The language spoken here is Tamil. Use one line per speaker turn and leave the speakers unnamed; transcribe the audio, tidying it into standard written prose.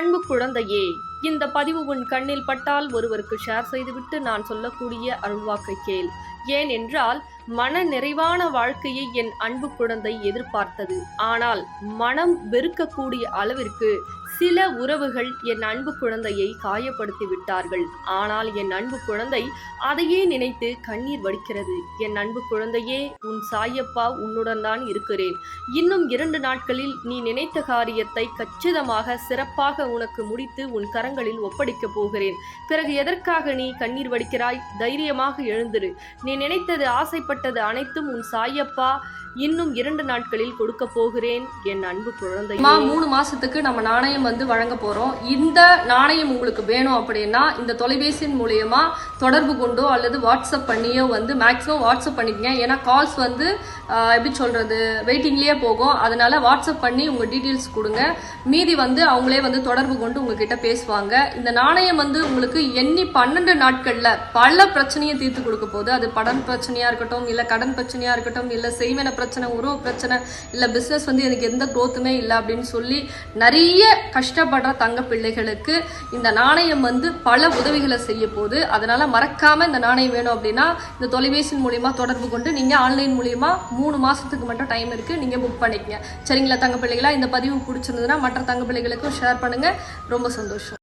அன்பு குழந்தையே, இந்த பதிவு உன் கண்ணில் பட்டால் ஒருவருக்கு ஷேர் செய்துவிட்டு நான் சொல்லக்கூடிய அருள்வாக்கை கேள். ஏனென்றால் மன நிறைவான வாழ்க்கையை என் அன்பு குழந்தை எதிர்பார்த்தது. ஆனால் மனம் வெறுக்கக்கூடிய அளவிற்கு சில உறவுகள் என் அன்பு குழந்தையை காயப்படுத்தி விட்டார்கள். ஆனால் என் அன்பு குழந்தை அதையே நினைத்து கண்ணீர் வடிக்கிறது. என் அன்பு குழந்தையே, உன் சாயப்பா உன்னுடன் தான் இருக்கிறேன். இன்னும் 2 நாட்களில் நீ நினைத்த காரியத்தை கச்சிதமாக சிறப்பாக உனக்கு முடித்து உன் கரங்களில் ஒப்படைக்கப் போகிறேன். பிறகு எதற்காக நீ கண்ணீர் வடிக்கிறாய்? தைரியமாக எழுந்திரு. நீ நினைத்தது, ஆசைப்பட்டது அனைத்தும் உன் சாயப்பா இன்னும் 2 நாட்களில் கொடுக்க போகிறேன் என் அன்பு குழந்தை.
3 மாசத்துக்கு நம்ம நாணயம் வழங்க போறோம். இந்த நாணயம் உங்களுக்கு வேணும் அப்படின்னா இந்த தொலைபேசியின் மூலியமா தொடர்பு கொண்டோ அல்லது வாட்ஸ்அப் பண்ணியோ மேக்ஸிமம் வாட்ஸ்அப் பண்ணிக்கங்க. ஏன்னா கால்ஸ் எப்படி சொல்றது, வெயிட்டிங்லயே போகும். அதனால வாட்ஸ்அப் பண்ணி உங்க டீட்டெயில்ஸ் கொடுங்க. மீதி அவங்களே தொடர்பு கொண்டு உங்ககிட்ட பேசுவாங்க. இந்த நாணயம் உங்களுக்கு எண்ணி 12 நாட்கள்ல பல பிரச்சனையை தீர்த்து கொடுக்க போகுது. அது படம் பிரச்சனையா இருக்கட்டும், இல்ல கடன் பிரச்சனையா இருக்கட்டும், இல்ல செய்வன பிரச்சனை, உறவு பிரச்சனை, இல்ல பிசினஸ் எனக்கு எந்த குரோத்துமே இல்லை அப்படின்னு சொல்லி நிறைய கஷ்டப்படுற தங்க பிள்ளைகளுக்கு இந்த நாணயம் பல உதவிகளை செய்ய போகுது. அதனால மறக்காம இந்த நாணயம் வேணும் அப்படின்னா இந்த தொலைபேசி மூலியமா தொடர்பு கொண்டு நீங்க ஆன்லைன் மூலியமா 3 மாசத்துக்கு மட்டும் டைம் இருக்கு, நீங்க புக் பண்ணிக்கங்க. சரிங்களா தங்க பிள்ளைகளா? இந்த பதிவு பிடிச்சிருந்ததுன்னா மற்ற தங்க பிள்ளைகளுக்கும் ஷேர் பண்ணுங்க. ரொம்ப சந்தோஷம்.